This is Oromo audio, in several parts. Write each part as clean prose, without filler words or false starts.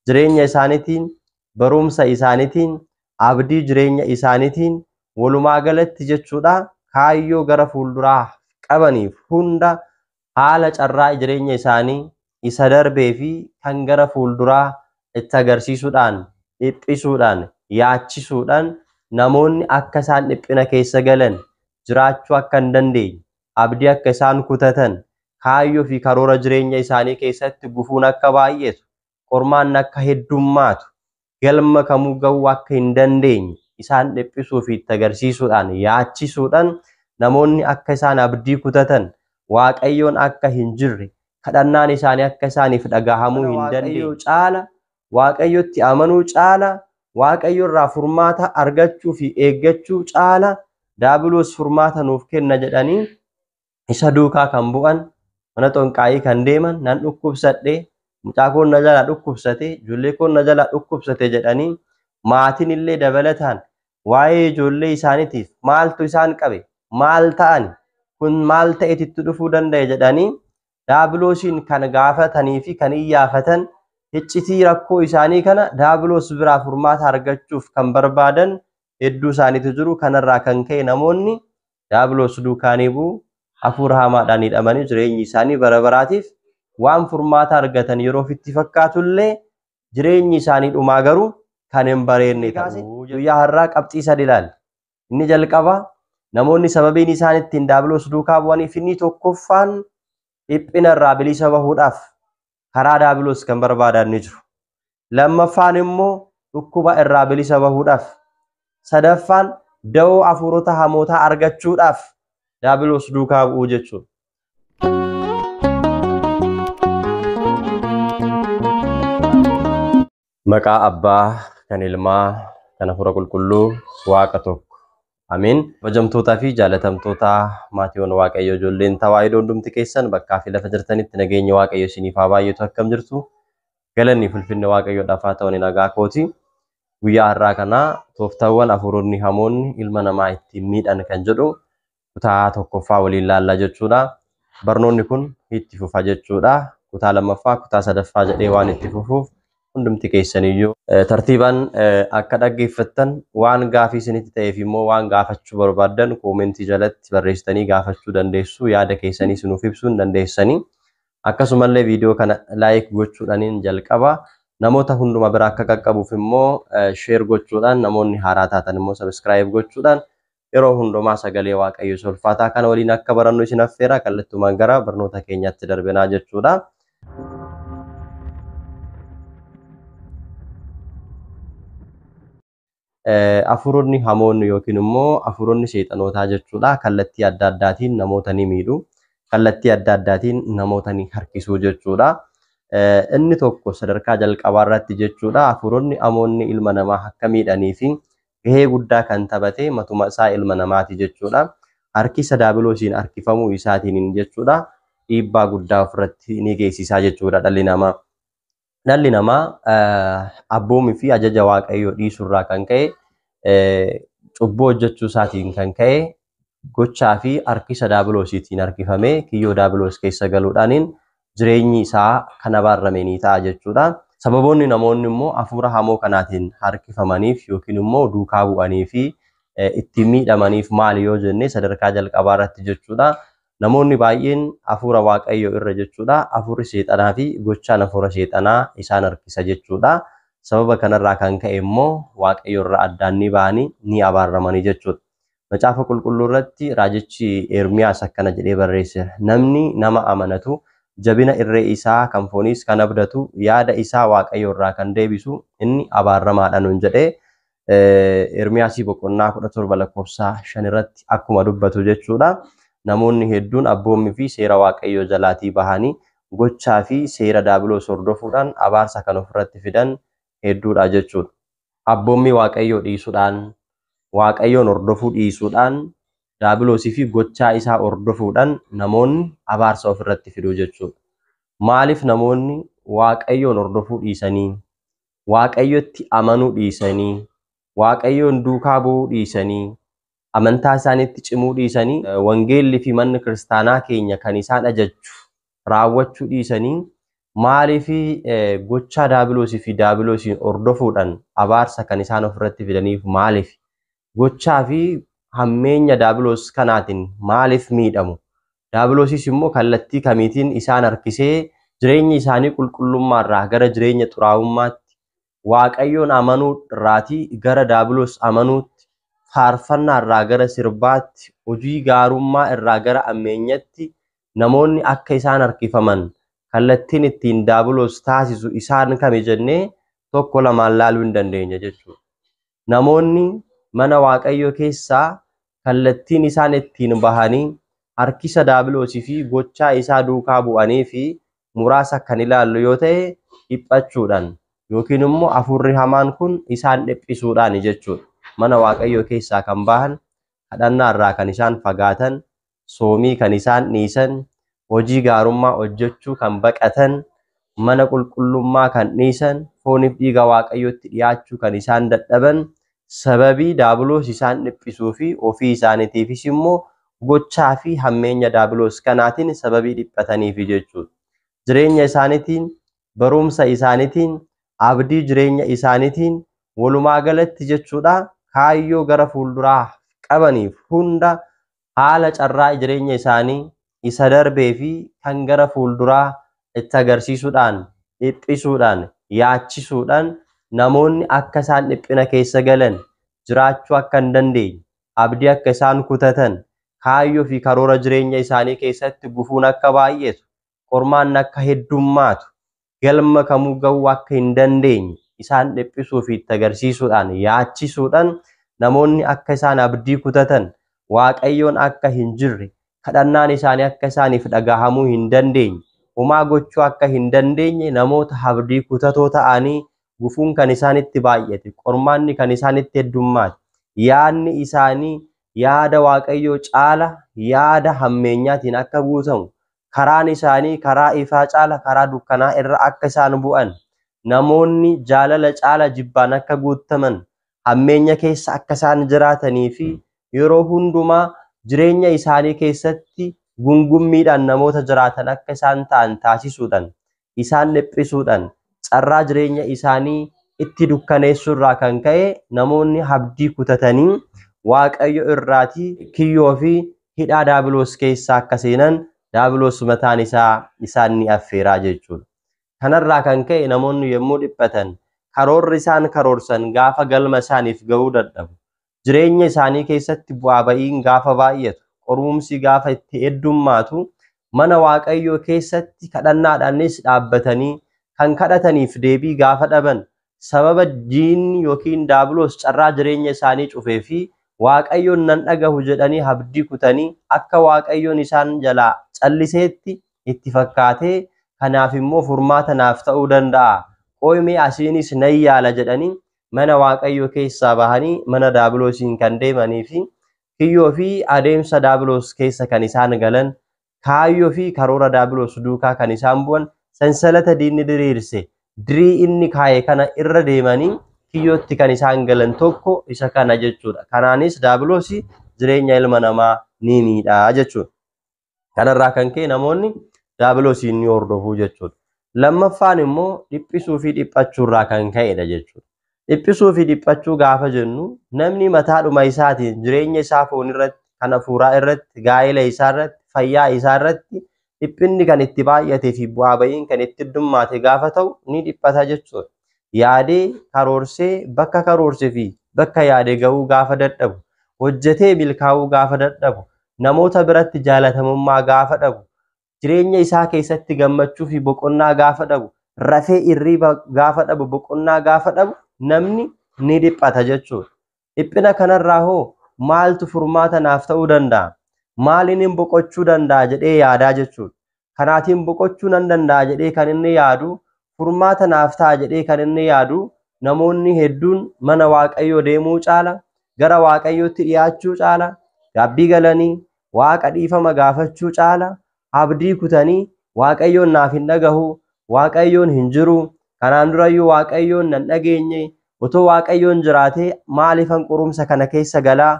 jireenya isaaniitiin barumsa isaaniitiin abdii jireenya isaaniitiin walumaa galatti jechuudha kaayyoo gara fuulduraa qabaniif hunda haala carraa jireenya isaanii isa darbee fi kan gara fuulduraa itti agarsiisuudhaan dhiphisuudhaan yaachisuudhaan namoonni akka isaan dhiphina keessa galan jiraachuu akka hin dandeenye abdii akka isaan kutatan kaayyoo fi karoora jireenya isaanii keessatti gufuun akka baay'eetu qormaan akka heddummaatu galma kamuu ga'uu akka hin dandeenye isaan dhiphisuu fi itti agarsiisuudhaan yaachisuudhaan namoonni akka isaan abdii kutatan waaqayyoon akka hin jirre kadhannaan isaanii akka isaaniif dhagahamuu hin dandeenye caala waaqayyotti amanuu caala waaqayyo irraa furmaata argachuu fi eeggachuu caala daabiloos furmaata nuuf kenna jedhanii isa duukaa kan bu'an mana xonqaayii kan deeman nan dhukkubsadhe mucaa koon na jala dhukkubsate ijoollee koon na jala dhukkubsate jedhanii maatiin illee dabalataan waa'ee ijoollee isaaniitiif maaltu isaan qabe maal ta'an kun maal ta'etti dhufuu danda'e jedhanii daabiloosiin kan gaafatanii fi kan iyyaafatan iccitii rakkoo isaanii kana daabiloos biraa furmaata argachuuf kan barbaadan hedduu isaaniitu jiru kanarraa kan ka'e namoonni daabiloos duukaanii bu'u hafuura hamaadhaan hidhamanii jireenyi isaanii bara baraatiif waan furmaata argatan yeroo itti fakkaatullee jireenyi isaanii dhumaa garuu kan hin bareedne ta'u guyyaa har'aa qabxii sadii ilaali. Inni jalqaba namoonni sababiin isaan ittiin daabiloos duukaa bu'aniif inni tokkoffaan dhiphina irraa bilisa bahuudhaaf karaa daabiloos kan barbaadan ni jiru. Lammaffaan immoo dhukkuba irraa bilisa bahuudhaaf. Sadaffaan da'oo hafuurota hamootaa argachuudhaaf daabiloos duukaa bu'uu jechuudha. Maqaa Abbaa kan Ilmaa kan Hafuura Qulqulluu Waaqa tokko. Amiin. Kabajamtootaa fi jaalatamtoota maatiiwwan Waaqayyoo ijoolleen tawaahidoo hundumti keessan bakkaa fi lafa jirtanitti nageenya Waaqayyoo isiniif haa baay'atu akkam jirtu. Galanni ulfinni Waaqayyoodhaaf haa ta'u nagaa kooti. Guyyaa har'aa kana tooftaawwan hafuuronni hamoonni ilma namaa ittiin miidhan kan jedhu kutaa tokkoffaa waliin laallaa jechuudha. Barnoonni kun itti fufa jechuudha. Kutaa lammaffaa kutaa sadaffaa jedhee waan itti fufuuf hundumti keessaniyyuu tartiibaan akka dhaggeeffattan waan gaafii isinitti ta'eef immoo waan gaafachuu barbaadan koomentii jalatti barreessitanii gaafachuu dandeessu. Yaada keessanii sinuuf ibsuu dandeessanii. Akkasumallee viidiyoo kana laayik gochuudhaan jalqaba namoota hunduma bira akka qaqqabuuf immoo sheer gochuudhaan namoonni haaraa taatan immoo sabiskiraayib gochuudhaan yeroo hundumaa sagalee Waaqayyoo ulfaataa kana waliin akka barannu isin affeera. Kallattumaan gara barnoota keenyatti darbinaa jechuudha. Hafuuronni hamoonni yookiin immoo hafuuronni seexanootaa jechuudha. Kallattii adda addaatiin namoota ni miidhu. Kallattii adda addaatiin namoota ni harkisuu jechuudha. Inni tokko sadarkaa jalqabaa irratti jechuudha. Hafuuronni hamoonni ilma namaa akka miidhanii fi gahee guddaa kan taphate matuma isaa ilma namaati jechuudha. Harkisa daabiloosiin harkifamuu isaatiin jechuudha. Dhiibbaa guddaa ofirratti ni geessisaa jechuudha dhalli namaa. Dhalli namaa abboomii fi ajaja Waaqayyoo dhiisurraa kan ka'e cubbuu hojjechuu isaatiin kan ka'e gochaa fi harkisa daabiloosiitiin harkifamee kiyyoo daabiloos keessa galuudhaaniin jireenyi isaa kan abaarame ni ta'a jechuudha. Sababoonni namoonni immoo hafuura hamoo kanaatiin harkifamaniif yookiin immoo duukaa bu'anii fi ittiin miidhamaniif maali yoo jenne sadarkaa jalqabaa irratti jechuudha. Namoonni baay'een hafuura Waaqayyoo irra jechuudha. Hafuurri seexanaa fi gochaan hafuura seexanaa isaan harkisa jechuudha. Sababa kanarraa kan ka'e immoo Waaqayyoo irraa addaan ni ba'anii ni abaarramanii jechuudha. Macaafa qulqulluu irratti raajichi Ermiyaas akkana jedhee barreesse. Namni nama amanatu jabina irree isaa kan fooniis kan abdatu yaada isaa Waaqayyoo irraa kan deebisu inni abaarramaadha nuun jedhee Ermiyaasii boqonnaa 17 lakkoofsa 5 irratti akkuma dubbatu jechuudha. Namoonni hedduun abboommii fi seera Waaqayyoo jalaatii bahanii gochaa fi seera daabiloos hordofuudhaan abaarsa kan ofirratti fidan hedduudha jechuudha. Abboommii Waaqayyoo dhiisuudhaan Waaqayyoon hordofuu dhiisuudhaan daabiloosii fi gochaa isaa hordofuudhaan namoonni abaarsa ofirratti fiduu jechuudha. Maaliif namoonni Waaqayyoon hordofuu dhiisanii Waaqayyotti amanuu dhiisanii Waaqayyoon duukaa bu'uu dhiisanii amantaa isaaniitti cimuu dhiisanii wangeelli fi manni kiristaanaa keenya kan isaan ajaju raawwachuu dhiisanii maaliifi gochaa daabiloosii fi daabiloosiin ordofuudhaan abaarsa kan isaan ofirratti fidaniif maaliif gochaa fi hammeenya daabiloos kanaatiin maaliif miidhamu daabiloosis immoo kallattii kamiitiin isaan harkisee jireenya isaanii qulqullummaarraa gara jireenya xuraa'ummaatti waaqayyoon amanuu irraatii gara daabiloos amanuutti faarfannaa irraa gara sirbaatti hojii gaarummaa irraa gara ammeenyatti namoonni akka isaan harkifaman kallattiin ittiin daabiloos taasisu isaan kami jennee tokko lamaan laaluu hin dandeenya jechuudha. Namoonni mana waaqayyoo keessaa kallattiin isaan ittiin bahanii harkisa daabiloosii fi gochaa isaa duukaa bu'anii fi muraasa kan ilaallu yoo ta'e dhiphachuudhaan yookiin immoo afurri hamaan kun isaan dhiphisuudhaan jechuudha. Mana waaqayyoo keessaa kan bahan kadhannaa irraa kan isaan fagaatan soomii kan isaan dhiisan hojii gaarummaa hojjechuu kan baqatan mana qulqullummaa kan dhiisan fooniif dhiiga waaqayyootti dhiyaachuu kan isaan dadhaban sababii daabiloos isaan dhiphisuu fi ofii isaaniitiifis immoo gochaa fi hammeenya daabiloos kanaatiin sababii dhiphataniif jechuudha. Jireenya isaaniitiin barumsa isaaniitiin abdii jireenya isaaniitiin walumaa galatti jechuudha kaayyoo gara fuulduraa qabaniif hunda haala carraa jireenya isaanii isa darbee fi kan gara fuulduraa itti agarsiisuudhaan dhiphisuudhaan yaachisuudhaan namoonni akka isaan dhiphina keessa galan jiraachuu akka hin dandeenye abdii akka isaan kutatan kaayyoo fi karoora jireenya isaanii keessatti gufuun akka baay'atu qormaan akka heddummaatu galma kamuu ga'uu akka hin dandeenye isaan dhiphisuu fi itti agarsiisuudhaan yaachisuudhaan namoonni akka isaan abdii kutatan waaqayyoon akka hin jirre kadhannaan isaanii akka isaaniif dhagahamuu hin dandeenye homaa gochuu akka hin dandeenye namoota abdii kutatoo ta'anii gufuun kan isaanitti baay'ate qormaanni kan isaanitti heddummaate yaadni isaanii yaada waaqayyoo caala yaada hammeenyaatiin akka guutamu karaan isaanii karaa ifaa caala karaa dukkanaa irra akka isaan bu'an namoonni jaalala caala jibbaan akka guutaman hammeenya keessa akka isaan jiraatanii fi yeroo hundumaa jireenya isaanii keessatti gungummiidhaan namoota jiraatan akka isaan ta'an taasisuudhaan isaan dhiphisuudhaan carraa jireenya isaanii itti dukkaneessuurraa kan ka'e namoonni abdii kutatanii waaqayyo irraatii kiyyoo fi hidhaa daabiloos keessaa akka seenan daabiloos mataan isaa isaan ni affeeraa jechuudha. Kanarraa kan ka'e namoonni yommuu dhiphatan karoorri isaan karoorsan gaafa galma isaaniif ga'uu dadhabu. Jireenya isaanii keessatti bu'aa ba'iin gaafa baay'atu qorumsi gaafa itti heddummaatu mana waaqayyoo keessatti kadhannaadhaanis dhaabbatanii kan kadhataniif deebii gaafa dhaban sababa diinni yookiin daabiloos carraa jireenya isaanii cufee fi waaqayyoon nan dhagahu jedhanii abdii kutanii akka waaqayyoon isaan jalaa calliseetti itti fakkaatee kanaaf immoo furmaata naaf ta'uu danda'a qoomee asiinis nan yaala jedhanii mana waaqayyoo keessaa bahanii mana daabiloosiin kan deemanii fi kiyyoo fi adeemsa daabiloos keessa kan isaan galan kaayyoo fi karoora daabiloos duukaa kan isaan bu'an sansalata diinni diriirse dirii inni kaa'e kana irra deemanii kiyyootti kan isaan galan tokko isa kana jechuudha. Kanaanis daabiloos jireenya ilma namaa ni miidhaa jechuudha. Kanarraa kan ka'e namoonni daabiloosiin ni hordofu jechuudha. Lammaffaan immoo dhiphisuu fi dhiphachuurraa kan ka'edha jechuudha. Dhiphisuu fi dhiphachuu gaafa jennu namni mataadhuma isaatiin jireenya isaa foon irratti kan hafuuraa irratti gaa'ela isaa irratti fayyaa isaa irratti dhiphinni kan itti baay'atee fi bu'aa ba'iin kan itti heddummaate gaafa ta'u ni dhiphata jechuudha. Yaadee karoorsee bakka karoorsee fi bakka yaadee ga'uu gaafa dadhabu hojjetee milkaa'uu gaafa dadhabu namoota biratti jaalatamummaa gaafa dhabu jireenya isaa keessatti gammachuu fi boqonnaa gaafa dhabu rafee irriiba gaafa dhabu boqonnaa gaafa dhabu namni ni dhiphata jechuudha. Dhiphina kanarraa hoo maaltu furmaata naaf ta'uu danda'a? Maaliin boqochuu danda'a jedhee yaadaa jechuudha. Kanaatiin boqochuu nan danda'a jedhee kan inni yaadu furmaata naaf ta'a jedhee kan inni yaadu namoonni hedduun mana waaqayyoo deemuu caala gara waaqayyootti dhiyaachuu caala gabbii galanii waaqa dhiifama gaafachuu caala abdii kutanii waaqayyoon naaf hin dhagahu waaqayyoon hin jiru kanaan durayyuu waaqayyoon nan dhageenye otoo waaqayyoon jiraatee maaliifan qorumsa kana keessa galaa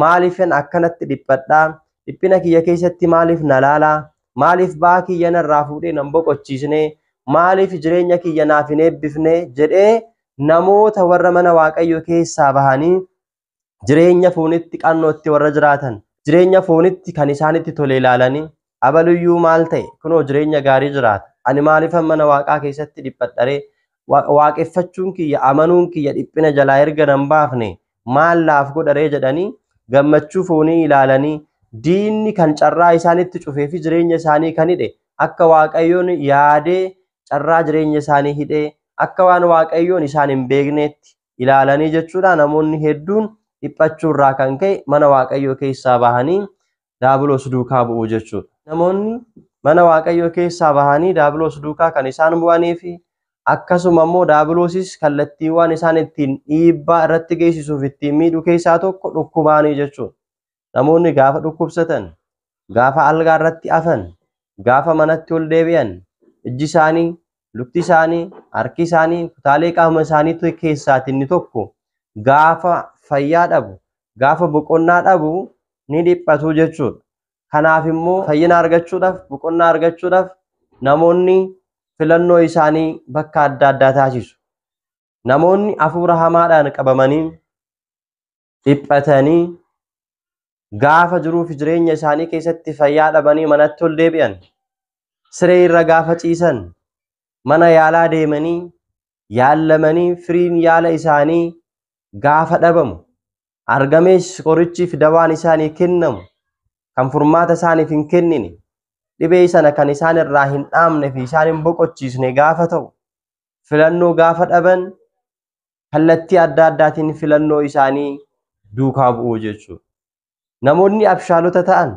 maaliifan akkanatti dhiphadhaa dhiphina kiyya keessatti maaliif na laalaa maaliif ba'aa kiyya narraa fuudhee nan boqochiisnee maaliif jireenya kiyya naaf hin eebbifne jedhee namoota warra mana waaqayyo keessaa bahanii jireenya foonitti qannootti warra jiraatan jireenya foonitti kan isaanitti tole ilaalanii abaluyyuu maal ta'e kunoo jireenya gaarii jiraata ani maaliifan mana waaqaa keessatti dhiphadharee waaqeffachuun kiyya amanuun kiyya dhiphina jalaa erga nan baafne maal laaf godharee jedhanii gammachuu foonii ilaalanii diinni kan carraa isaanitti cufee fi jireenya isaanii kan hidhe akka waaqayyoon yaadee carraa jireenya isaanii hidhee akka waan waaqayyoon isaan hin beekneetti ilaalanii jechuudha. Namoonni hedduun dhiphachuurraa kan ka'e mana waaqayyoo keessaa bahanii daabiloos duukaa bu'u jechuudha. Namoonni mana waaqayyoo keessaa bahanii daabiloos duukaa kan isaan bu'anii fi akkasuma immoo daabiloosis kallattiiwwan isaan ittiin dhiibbaa irratti geessisuuf ittiin miidhu keessaa tokko dhukkubaanii jechuudha. Namoonni gaafa dhukkubsatan, gaafa algaa irratti afan, gaafa manatti ol deebi'an, ijji isaanii, lukti isaanii, harki isaanii, kutaalee qaama isaanii keessaa inni tokko gaafa fayyaa dhabu, gaafa boqonnaa dhabu ni dhiphatu jechuudha. Kanaaf immoo fayyina argachuudhaaf, boqonnaa argachuudhaaf namoonni filannoo isaanii bakka adda addaa taasisu. Namoonni hafuura hamaadhaan qabamanii dhiphatanii gaafa jiruu fi jireenya isaanii keessatti fayyaa dhabanii manatti ol deebi'an, siree irra gaafa ciisan, mana yaalaa deemanii yaallamanii firiin yaala isaanii gaafa dhabamu, argamees qorichii fi dawaan isaanii kennamu kan furmaata isaaniif hin kennine, dhibee sana kan isaan irraa hin dhaamne fi isaan hin boqochiisne gaafa ta'u, filannoo gaafa dhaban kallattii adda addaatiin filannoo isaanii duukaa bu'u jechuudha. Namoonni abshaalota ta'an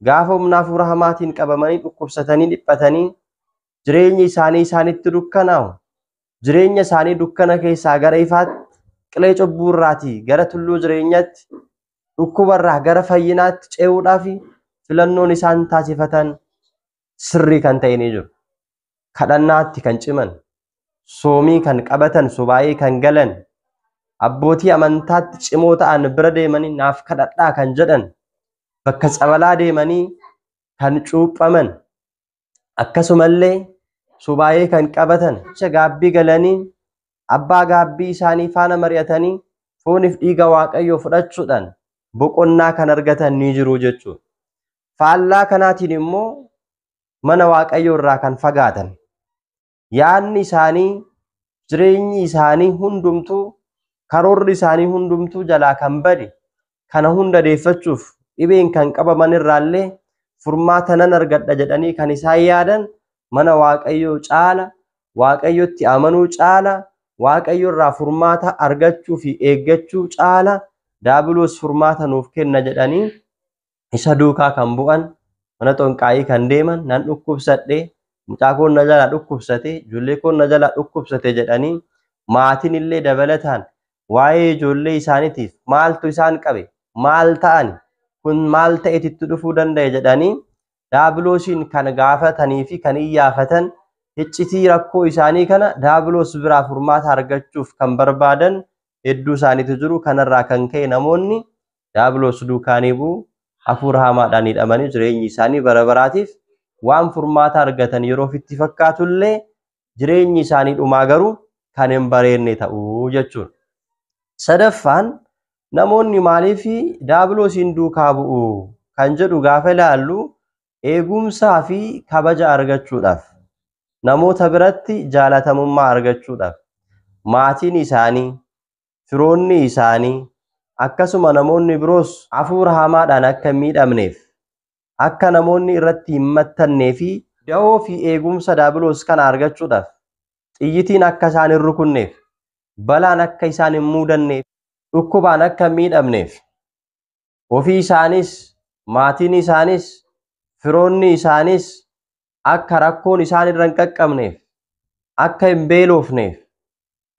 gaafa humna hafuura hamaatiin qabamanii dhukkubsatanii dhiphatanii jireenyi isaanii isaanitti dukkanaa'u, jireenya isaanii dukkana keessaa gara ifaatti, qilee cubbuurraatii gara tulluu jireenyaatti, dhukkubarraa gara fayyinaatti ce'uudhaaf filannoon isaan taasifatan sirrii kan ta'e ni jiru. Kadhannaatti kan ciman, soomii kan qabatan, subaayee kan galan, abbootii amantaatti cimoo ta'an bira deemanii naaf kadhadhaa kan jedhan, bakka cabalaa deemanii kan cuuphaman, akkasumallee subaayee kan qabatan, gaabbii galanii abbaa gaabbii isaanii faana mari'atanii fooniif dhiiga waaqayyoo fudhachuudhaan boqonnaa kan argatan ni jiru jechuudha. Faallaa kanaatiin immoo mana waaqayyoo irraa kan fagaatan, yaadni isaanii, jireenyi isaanii hundumtuu, karoorri isaanii hundumtuu jalaa kan bade, kana hunda deeffachuuf dhibeen kan qabaman irraallee furmaata nan argadha jedhanii kan isaan yaadan mana waaqayyoo caala, waaqayyotti amanuu caala, waaqayyo irraa furmaata argachuu fi eeggachuu caala daabiloos furmaata nuuf kenna jedhanii isa duukaa kan bu'an, mana xonqaayii kan deeman, nan dhukkubsadhe, mucaa koon na jalaa dhukkubsate, ijoollee koon na jalaa dhukkubsate jedhanii maatiin illee dabalataan waa'ee ijoollee isaaniitiif maaltu isaan qabe, maal ta'ani, kun maal ta'eetitti dhufuu danda'e jedhanii daabiloosiin kan gaafatanii fi kan iyyaafatan, iccitii rakkoo isaanii kana daabiloos biraa furmaata argachuuf kan barbaadan hedduu isaaniitu jiru. Kanarraa kan ka'e namoonni daabiloos duukaanii bu'u, hafuura hamaadhaan hidhamanii jireenyi isaanii bara baraatiif waan furmaata argatan yeroo ofitti fakkaatullee jireenyi isaanii dhumaa garuu kan hin bareedne ta'uu jechuudha. Sadaffaan namoonni maaliif daabiloosiin duukaa bu'u kan jedhu gaafa ilaallu eegumsaa fi kabaja argachuudhaaf, namoota biratti jaalatamummaa argachuudhaaf, maatiin isaanii, firoonni isaanii, akkasuma namoonni biroos hafuura hamaadhaan akka hin miidhamneef, akka namoonni irratti hin mattannee fi da'oo fi eegumsa daabiloos kana argachuudhaaf, xiyyitiin akka isaan hin rukunneef, balaan akka isaan hin muudanneef, dhukkubaan akka hin miidhamneef, ofii isaanis, maatiin isaanis, firoonni isaanis akka rakkoon isaan irra hin qaqqabneef, akka hin beelofneef,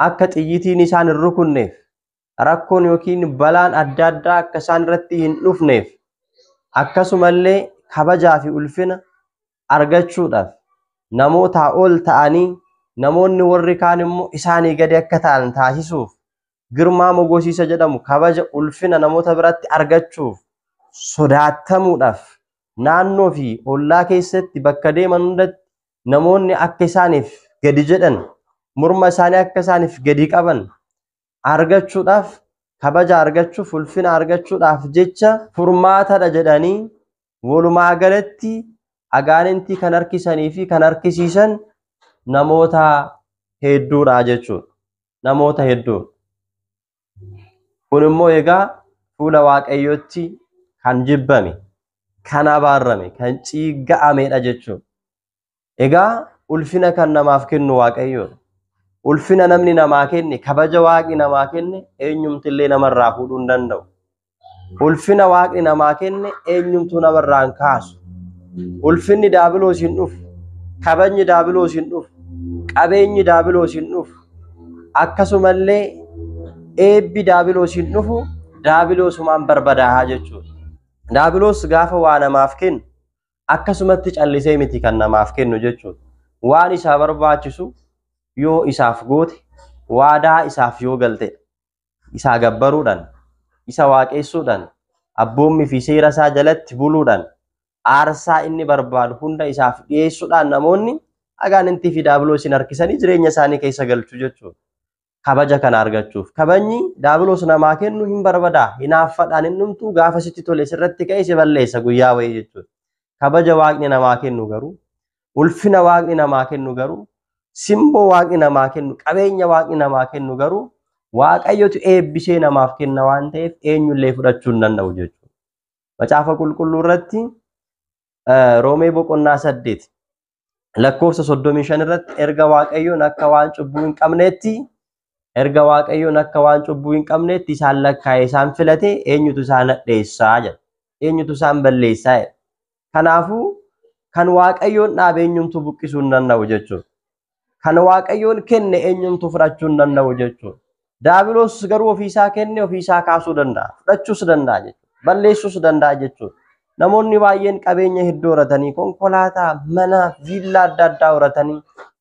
akka xiyyitiin isaan hin rukunneef, rakkoon yookiin balaan adda addaa akka isaan irratti hin dhufneef, akkasumallee kabajaa fi ulfina argachuudhaaf namootaa ol ta'anii namoonni warri kaan immoo isaanii gadi akka ta'an taasisuuf, girmaa mogosiisa jedhamu kabaja ulfina namoota biratti argachuuf, sodaatamuudhaaf, naannoo fi ollaa keessatti bakka deeman hundatti namoonni akka isaaniif gadi jedhan murma isaanii akka isaaniif gadi qaban argachuudhaaf kabaja argachuuf ulfina argachuudhaaf jecha furmaatadha jedhanii walumaa galatti agaanintii kan harkisanii fi kan harkisiisan namoota hedduudha jechuudha. Namoota hedduu. Kun immoo egaa fuula Waaqayyootti kan jibbame, kan abaarame, kan ciigga'amedha jechuudha. Egaa ulfina kan namaaf kennu Waaqayyoodha. Ulfina namni namaa kenne, kabaja Waaqni namaa kenne eenyumtillee namarraa fuudhuu hin danda'u. Ulfina Waaqni namaa kenne eenyumtuu namarraa hin kaasu. Ulfinni daabiloos hin dhufu, kabajni daabiloos hin dhufu, qabeenyi daabiloos hin dhufu. Akkasumallee eebbi daabiloos hin dhufu, daabiloosumaan barbadaa'aa jechuudha. Daabiloos gaafa waa namaaf kennu akkasumatti callisee miti kan namaaf kennu jechuudha. Waan isaa barbaachisu yoo isaaf goote, waadaa isaaf yoo galte, isaa gabbaruudhaan, isa waaqessuudhaan, abboommii fi seera isaa jalatti buluudhaan, aarsaa inni barbaadu hunda isaaf dhiyeessuudhaan namoonni agaanintii fi daabiloosin harkisanii jireenya isaanii keessa galchu jechuudha. Kabaja kana argachuuf. Kabajni daabiloos namaa kennu hin barbadaa, hinaaffadhaan innumtuu gaafa sitti tole sirratti ka'ee si balleessa guyyaa wayii jechuudha. Kabaja Waaqni namaa kennu garuu, ulfina Waaqni namaa kennu garuu, simboo Waaqni namaa kennu, qabeenya Waaqni namaa kennu garuu Waaqayyotu eebbisee namaaf kenna waan ta'eef eenyullee fudhachuu hin danda'u jechuudha. Macaafa qulqulluu irratti Roomee boqonnaa 8 lakkoofsa 35 irratti erga Waaqayyoon akka waan cubbuu hin qabneetti isaan lakkaa'ee isaan filatee eenyutu isaan hadheessaa jedha. Eenyutu isaan balleessaa jedha. Kanaafuu kan Waaqayyoon dhaabe eenyumtu buqqisuu hin danda'u jechuudha. Kan Waaqayyoon kenne eenyumtu fudhachuu hin danda'u jechuudha. Daabiloos garuu ofiisaa kenne ofiisaa kaasuu danda'a, fudhachuus danda'a jechuudha. Balleessuus danda'a jechuudha. Namoonni baay'een qabeenya hedduu horatanii konkolaataa, mana, viillaa adda addaa horatanii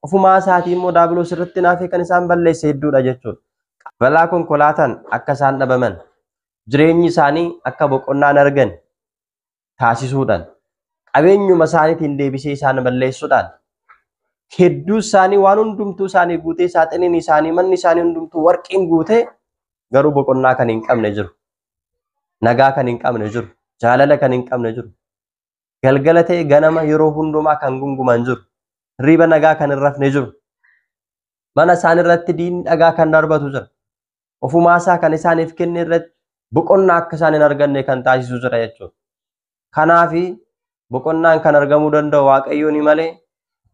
ofumaa isaatii immoo daabiloos irratti naafee kan isaan balleesse hedduudha jechuudha. Balaa konkolaataan akka isaan dhabaman, jireenyi isaanii akka boqonnaan argan taasisuudhaan, qabeenyuma isaaniitiin deebisee isaan balleessuudhaan, hedduu isaanii waan hundumtuu isaanii guutee saaxiniin isaanii manni isaanii hundumtuu warqiin guutee garuu boqonnaa kan hin qabne jiru. Nagaa kan hin qabne jiru. Jaalala kan hin qabne jiru. Galgala ta'e ganama yeroo hundumaa kan gunguman jiru. Riba nagaa kan hin rafne jiru. Mana isaan irratti diinni dhagaa kan darbatu jira. Ofumaasaa kan isaaniif kenne irratti boqonnaa akka isaan hin arganne kan taasisu jira jechuudha. Kanaafi boqonnaan kan argamuu danda'u Waaqayyoon malee,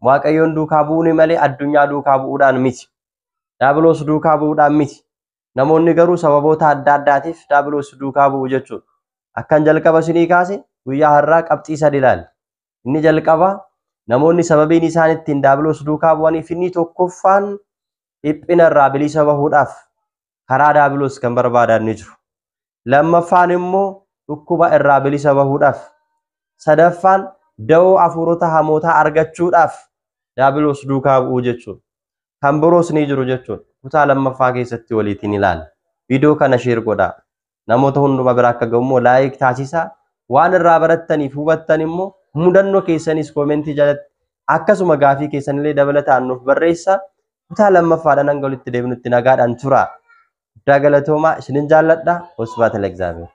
Waaqayyoon duukaa bu'uun malee addunyaa duukaa bu'uudhaan miti. Daabiloos duukaa bu'uudhaan miti. Namoonni garuu sababoota adda addaatiif daabiloos duukaa bu'u jechuudha. Akkan jalqaba isinii kaase guyyaa har'aa qabxii 3 ilaali. Inni jalqaba namoonni sababiin isaan ittiin daabiloos duukaa bu'aniif inni tokkoffaan dhiphina irraa bilisa bahuudhaaf karaa daabiloos kan barbaadan ni jiru. Lammaffaan immoo dhukkuba irraa bilisa bahuudhaaf. Sadaffaan da'oo hafuurota hamootaa argachuudhaaf daabiloos duukaa bu'uu jechuudha. Kan biroos ni jiru jechuudha. Kutaa lammaffaa keessatti waliitiin ilaala. Viidiyoo kana sheer godhaa. Namoota hunduma bira akka ga'u laayik taasisaa. Waan irraa barattaniif hubattan immoo mudannoo keessanis koomentii jalatti akkasuma gaafii keessanillee dabalataan nuuf barreessaa. Kutaa lammaffaadhaan hanga walitti deebinutti nagaadhaan turaa. Guddaa galatoomaa isinin jaalladha. Wasbaata Lexaabeer.